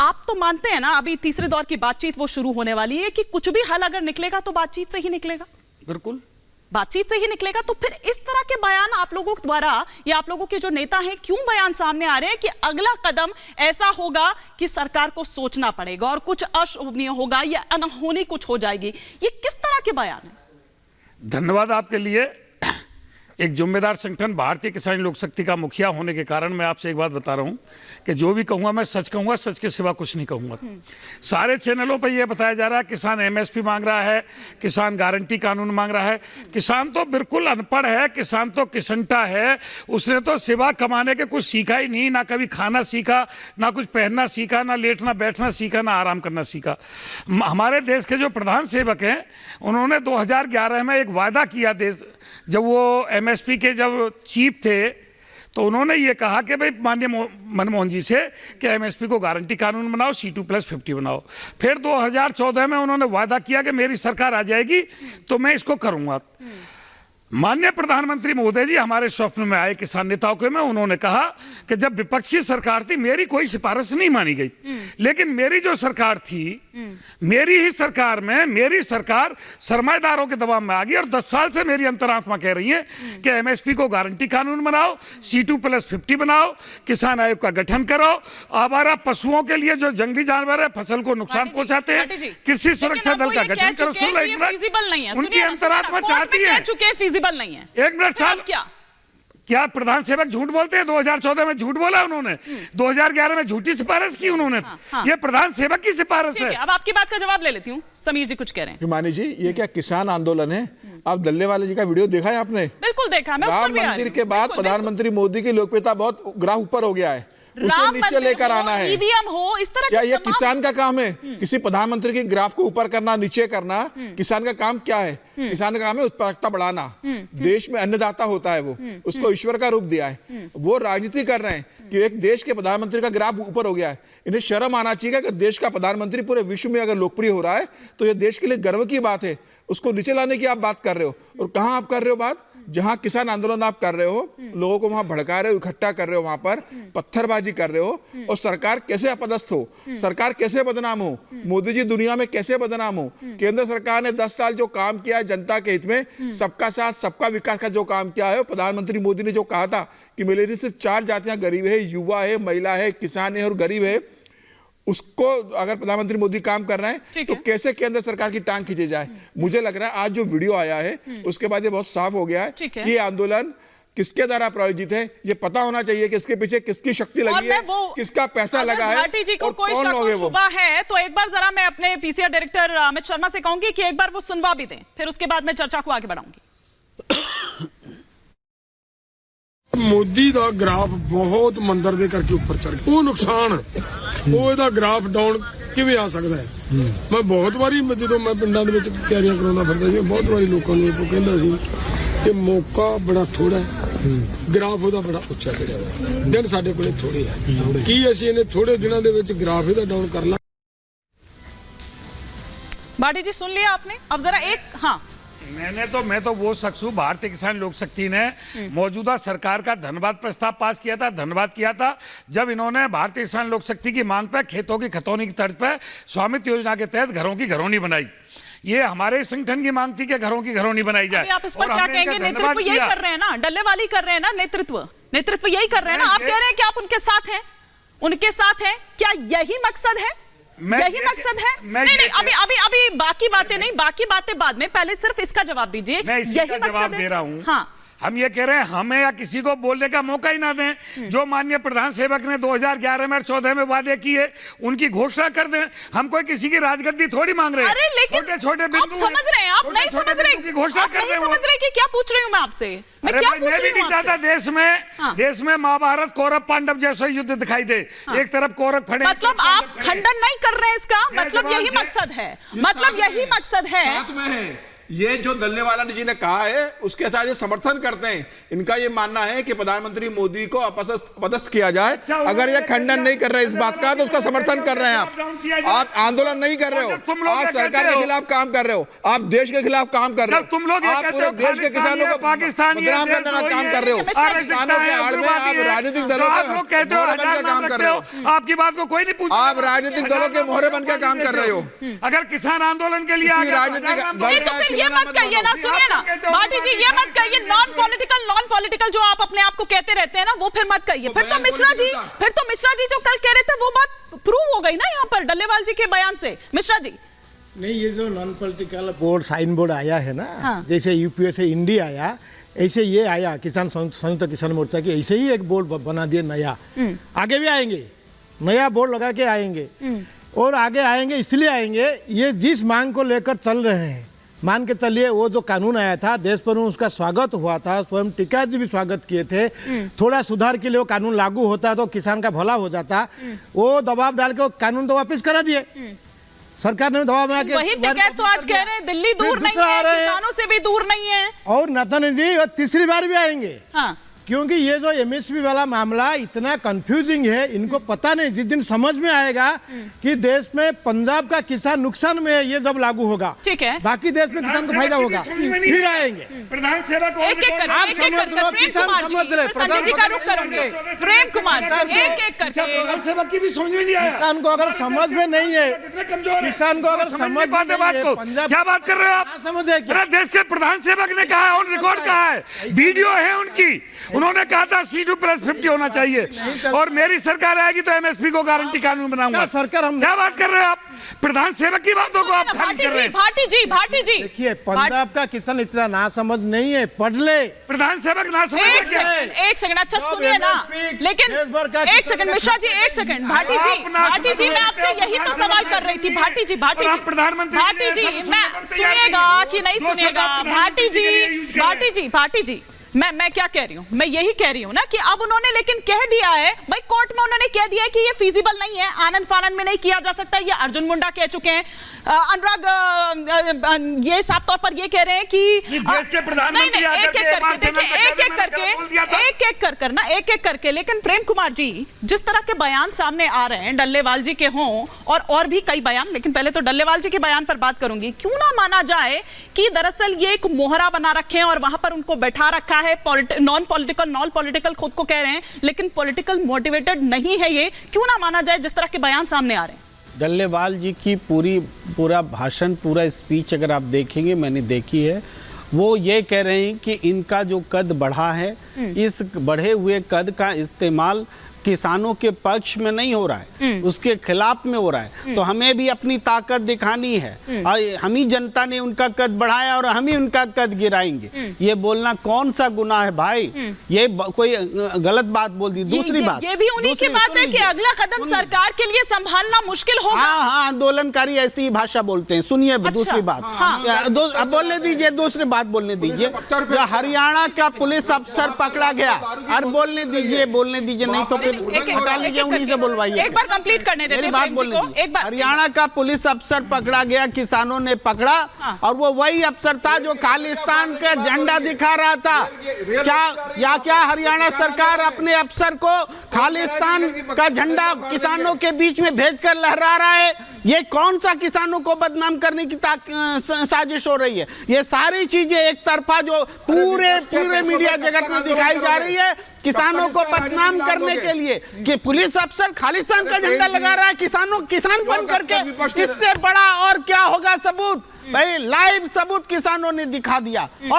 आप तो मानते हैं ना अभी तीसरे दौर की बातचीत वो शुरू होने वाली है कि कुछ भी हल अगर निकलेगा तो बातचीत से ही निकलेगा। बिल्कुल बातचीत से ही निकलेगा। तो फिर इस तरह के बयान आप लोगों द्वारा या आप लोगों के जो नेता हैं क्यों बयान सामने आ रहे हैं कि अगला कदम ऐसा होगा कि सरकार को सोचना पड़ेगा और कुछ अशोभनीय होगा या अनहोनी कुछ हो जाएगी? ये किस तरह के बयान है? धन्यवाद आपके लिए। एक जिम्मेदार संगठन भारतीय किसान लोक शक्ति का मुखिया होने के कारण मैं आपसे एक बात बता रहा हूं कि जो भी कहूंगा मैं सच कहूंगा, सच के सिवा कुछ नहीं कहूंगा। सारे चैनलों पर यह बताया जा रहा है किसान एमएसपी मांग रहा है, किसान गारंटी कानून मांग रहा है। किसान तो बिल्कुल अनपढ़ है, किसान तो किसंटा है। उसने तो सिवा कमाने के कुछ सीखा ही नहीं, ना कभी खाना सीखा, ना कुछ पहनना सीखा, ना लेटना बैठना सीखा, ना आराम करना सीखा। हमारे देश के जो प्रधान सेवक हैं उन्होंने 2011 में एक वायदा किया, देश जब वो एमएसपी के जब चीफ थे तो उन्होंने ये कहा कि भाई माननीय मनमोहन जी से कि एमएसपी को गारंटी कानून बनाओ, C2+50 बनाओ। फिर 2014 में उन्होंने वादा किया कि मेरी सरकार आ जाएगी तो मैं इसको करूंगा। माननीय प्रधानमंत्री महोदय जी हमारे स्वप्न में आए किसान नेताओं के में, उन्होंने कहा कि जब विपक्ष की सरकार थी मेरी कोई सिफारिश नहीं मानी गई, लेकिन मेरी जो सरकार थी, मेरी ही सरकार में मेरी सरकार सरमाएदारों के दबाव में आ गई और 10 साल से मेरी अंतरात्मा कह रही है कि एमएसपी को गारंटी कानून बनाओ, C2+50 बनाओ, किसान आयोग का गठन करो, आवारा पशुओं के लिए जो जंगली जानवर है फसल को नुकसान पहुंचाते हैं कृषि सुरक्षा दल का गठन करो। उनकी अंतरात्मा चाहती है, फिजिबल नहीं है। एक मिनट साल क्या प्रधान सेवक झूठ बोलते हैं? 2014 में झूठ बोला उन्होंने, 2011 में झूठी सिफारिश की उन्होंने। ये प्रधान सेवक की सिफारिश है। अब आपकी बात का जवाब ले लेती हूँ। समीर जी कुछ कह रहे हैं। हिमानी जी ये क्या किसान आंदोलन है? आप डल्लेवाले जी का वीडियो देखा है आपने? बिल्कुल देखा। राम मंदिर के बाद प्रधानमंत्री मोदी की लोकप्रियता बहुत ग्राफ ऊपर हो गया है, उसे नीचे लेकर आना है। ईवीएम हो इस तरह क्या ये किसान का काम है? किसी प्रधानमंत्री की ग्राफ को ऊपर करना नीचे करना किसान का काम क्या है? किसान का काम है उत्पादकता बढ़ाना। देश में अन्नदाता होता है, वो उसको ईश्वर का रूप दिया है। वो राजनीति कर रहे हैं कि एक देश के प्रधानमंत्री का ग्राफ ऊपर हो गया है। इन्हें शर्म आना चाहिए कि अगर देश का प्रधानमंत्री पूरे विश्व में अगर लोकप्रिय हो रहा है तो यह देश के लिए गर्व की बात है। उसको नीचे लाने की आप बात कर रहे हो, और कहां आप कर रहे हो बात? जहां किसान आंदोलन आप कर रहे हो, लोगों को वहां भड़का रहे हो, इकट्ठा कर रहे हो, वहां पर पत्थरबाजी कर रहे हो, और सरकार कैसे अपदस्थ हो, सरकार कैसे बदनाम हो, मोदी जी दुनिया में कैसे बदनाम हो। केंद्र सरकार ने 10 साल जो काम किया है जनता के हित में, सबका साथ सबका विकास का जो काम किया है, प्रधानमंत्री मोदी ने जो कहा था कि मेरे सिर्फ 4 जातियां गरीब है, युवा है, महिला है, किसान है और गरीब है, उसको अगर प्रधानमंत्री मोदी काम कर रहे हैं तो कैसे केंद्र सरकार की टांग खींची जाए? मुझे लग रहा है आज जो वीडियो आया है उसके बाद ये बहुत साफ हो गया है कि ये आंदोलन किसके द्वारा प्रायोजित है। ये पता होना चाहिए कि इसके पीछे किसकी शक्ति लगी है, किसका पैसा लगा है, भाटी जी को कोई शक और शुबा है तो एक बार जरा मैं अपने पीसीआर डायरेक्टर अमित शर्मा से कहूंगी कि एक बार वो सुनवा भी दें, फिर उसके बाद मैं चर्चा को आगे बढ़ाऊंगी। मोदी ਦਾ ਗ੍ਰਾਫ ਬਹੁਤ ਮੰਦਰ ਦੇ ਕਰਕੇ ਉੱਪਰ ਚੜ ਗਿਆ, ਉਹ ਨੁਕਸਾਨ ਉਹ ਇਹਦਾ ਗ੍ਰਾਫ ਡਾਊਨ ਕਿਵੇਂ ਆ ਸਕਦਾ ਹੈ? ਮੈਂ ਬਹੁਤ ਵਾਰੀ ਜਦੋਂ ਮੈਂ ਪਿੰਡਾਂ ਦੇ ਵਿੱਚ ਤਿਆਰੀਆਂ ਕਰਾਉਂਦਾ ਫਿਰਦਾ ਸੀ, ਬਹੁਤ ਵਾਰੀ ਲੋਕਾਂ ਨੂੰ ਇਹ ਕਹਿੰਦਾ ਸੀ ਕਿ ਮੌਕਾ ਬੜਾ ਥੋੜਾ ਹੈ, ਗ੍ਰਾਫ ਉਹਦਾ ਬੜਾ ਉੱਚਾ ਚੜਿਆ ਹੋਇਆ, ਦਿਨ ਸਾਡੇ ਕੋਲੇ ਥੋੜੇ ਆ, ਕੀ ਅਸੀਂ ਇਹਨੇ ਥੋੜੇ ਦਿਨਾਂ ਦੇ ਵਿੱਚ ਗ੍ਰਾਫ ਇਹਦਾ ਡਾਊਨ ਕਰ ਲਾਂ? भाटी जी सुन लिया आपने, अब जरा एक मैं तो वो शख्स हूँ, भारतीय किसान लोक शक्ति ने मौजूदा सरकार का धन्यवाद प्रस्ताव पास किया था, धन्यवाद किया था जब इन्होंने भारतीय किसान लोक शक्ति की मांग पर खेतों की खतौनी की तर्ज पर स्वामित्व योजना के तहत घरों की घरौनी बनाई। ये हमारे संगठन की मांग थी कि घरों की घरौनी बनाई जाए। आप इस पर क्या कहेंगे? नेतृत्व यही कर रहे हैं ना, डल्लेवाली कर रहे हैं ना, नेतृत्व यही कर रहे हैं ना। आप कह रहे हैं कि आप उनके साथ हैं, उनके साथ हैं, क्या यही मकसद है? यही मकसद है? नहीं, अभी बाकी बातें नहीं, बाकी बातें बाद में, पहले सिर्फ इसका जवाब दीजिए। मैं इसी का जवाब दे रहा हूँ। हाँ, हम ये कह रहे हैं हमें या किसी को बोलने का मौका ही ना दें। जो माननीय प्रधान सेवक ने 2011 में और 2014 में वादे किए उनकी घोषणा कर दें। हम कोई किसी की राजगद्दी थोड़ी मांग रहे हैं। अरे लेकिन छोटे छोटे आप समझ रहे हैं, आप नहीं समझ रहे की घोषणा कर दें। समझ रहे कि क्या पूछ रही हूँ मैं आपसे? मैं क्या पूछ रही हूँ? चाहता देश में महाभारत कौरव पांडव जैसा युद्ध दिखाई दे। एक तरफ कौरव खड़े, मतलब आप खंडन नहीं कर रहे हैं इसका, मतलब यही मकसद है, मतलब यही मकसद है। ये जो डल्लेवाला जी ने कहा है उसके साथ ये समर्थन करते हैं। इनका ये मानना है कि प्रधानमंत्री मोदी को अपदस्थ किया जाए। अगर ये खंडन नहीं कर रहे इस बात का तो उसका समर्थन कर रहे हैं आप आंदोलन नहीं कर रहे हो, आप सरकार के खिलाफ काम कर रहे हो, आप देश के खिलाफ काम कर रहे हो, तुम लोग आप पूरे देश के किसानों को बदनाम करने का काम कर रहे हो, किसानों के आड़ में आप राजनीतिक दलों के मोहरे बन के काम कर रहे हो। आपकी बात को कोई नहीं पूछता, आप राजनीतिक दलों के मोहरे बन के काम कर रहे हो। अगर किसान आंदोलन के लिए राजनीतिक दल का ये मत कहिए ना, सुनिए ना भाटी जी, ये मत कहिए नॉन पॉलिटिकल जो आप अपने आप को कहते रहते हैं ना, वो फिर मत कहिए। फिर तो मिश्रा जी जो कल कह रहे थे वो बात प्रूव हो गई ना यहाँ पर डल्लेवाल जी के बयान से। मिश्रा जी नहीं, ये जो non political board sign board आया है ना, हाँ। जैसे यूपीए से इंडी आया ऐसे ये आया किसान संयुक्त किसान मोर्चा की, ऐसे ही एक बोर्ड बना दिए नया। आगे भी आएंगे, नया बोर्ड लगा के आएंगे और आगे आएंगे इसलिए आएंगे, ये जिस मांग को लेकर चल रहे हैं, मान के चलिए वो जो कानून आया था देश पर उसका स्वागत हुआ था, स्वयं टीका जी भी स्वागत किए थे, थोड़ा सुधार के लिए वो कानून लागू होता तो किसान का भला हो जाता, वो दबाव डाल के कानून तो वापस करा दिए सरकार ने, दबाव में आके वही टिकैत तो आज कह रहे हैं दिल्ली दूर नहीं है, किसानों से भी दूर नहीं है। और नतन जी तीसरी बार भी आएंगे। हाँ। क्योंकि ये जो एमएसपी वाला मामला इतना कंफ्यूजिंग है, इनको पता नहीं, जिस दिन समझ में आएगा कि देश में पंजाब का किसान नुकसान में है, ये जब लागू होगा, ठीक है, बाकी देश में किसान को फायदा होगा, फिर आएंगे। प्रधान सेवक आप समझ लो, किसान समझ रहे, प्रेम कुमार एक एक करके प्रधान सेवक की भी समझ में नहीं आया। किसान को अगर समझ में नहीं है, किसान को अगर समझ में बात को क्या बात कर रहे हो आप? समझे क्या देश के प्रधान सेवक ने कहा है, ऑन रिकॉर्ड कहा है, वीडियो है उनकी, उन्होंने कहा था C2+50 होना चाहिए और मेरी सरकार आएगी तो एमएसपी को गारंटी कानून बनाऊंगा। सरकार हम क्या बात कर रहे हो आप? प्रधान सेवक की बातों को आप खारिज कर रहे हैं। भाटी जी देखिए, पंजाब का किसान इतना ना समझ नहीं है, पढ़ ले। प्रधान सेवक ना समझ एक सेकंड अच्छा सुनिए ना, लेकिन एक सेकंड मिश्रा जी, एक सेकंड भाटी जी मैं आपसे यही तो सवाल कर रही थी। भाटी जी मैं सुनिएगा कि नहीं सुनिएगा? भाटी जी मैं क्या कह रही हूँ, मैं यही कह रही हूँ ना कि अब उन्होंने लेकिन कह दिया है भाई, कोर्ट में उन्होंने कह दिया है कि ये फीजिबल नहीं है, आनंद फानन में नहीं किया जा सकता। ये अर्जुन मुंडा कह चुके हैं, अनुराग ये साफ तौर पर ये कह रहे हैं कि देश के प्रधानमंत्री एक एक करके लेकिन प्रेम कुमार जी, जिस तरह के बयान सामने आ रहे हैं, डल्लेवाल जी के हों और भी कई बयान, लेकिन पहले तो डल्लेवाल जी के बयान पर बात करूंगी। क्यों ना माना जाए कि दरअसल ये एक मोहरा बना रखे हैं और वहां पर उनको बैठा रखा है, नॉन पॉलिटिकल खुद को कह रहे हैं, लेकिन पॉलिटिकल मोटिवेटेड नहीं है ये, क्यों ना माना जाए जिस तरह के बयान सामने आ रहे हैं? डल्लेवाल जी की पूरा भाषण, पूरा स्पीच अगर आप देखेंगे, मैंने देखी है, वो ये कह रहे हैं कि इनका जो कद बढ़ा है, इस बढ़े हुए कद का इस्तेमाल किसानों के पक्ष में नहीं हो रहा है, उसके खिलाफ में हो रहा है। तो हमें भी अपनी ताकत दिखानी है, हम ही जनता ने उनका कद बढ़ाया और हम ही उनका कद गिराएंगे। ये बोलना कौन सा गुनाह है भाई? ये कोई गलत बात बोल दी। दूसरी बात, ये भी उन्हीं की बात है कि अगला कदम सरकार के लिए संभालना मुश्किल होगा। हाँ, आंदोलनकारी ऐसी ही भाषा बोलते हैं। सुनिए, दूसरी बात बोलने दीजिए, दूसरी बात बोलने दीजिए। हरियाणा का पुलिस अफसर पकड़ा गया, और बोलने दीजिए, नहीं तो उन्हीं से बोलवाइए। एक बार कंप्लीट करने देते हैं, बात बोलने दीजिए। हरियाणा का पुलिस अफसर पकड़ा गया, किसानों ने पकड़ा, और वो वही अफसर था जो खालिस्तान का झंडा दिखा रहा था। क्या हरियाणा सरकार अपने अफसर को खालिस्तान का झंडा किसानों के बीच में भेजकर लहरा रहा है? ये कौन सा किसानों को बदनाम करने की साजिश हो रही है? ये सारी चीजें एक तरफा जो पूरे मीडिया जगत में दिखाई जा रही है, किसानों को बदनाम करने के लिए कि पुलिस अफसर खालिस्तान का झंडा लगा रहा है, किसान बन करके। इससे बड़ा और क्या होगा सबूत? भाई लाइव सबूत किसानों ने दिखा दिया।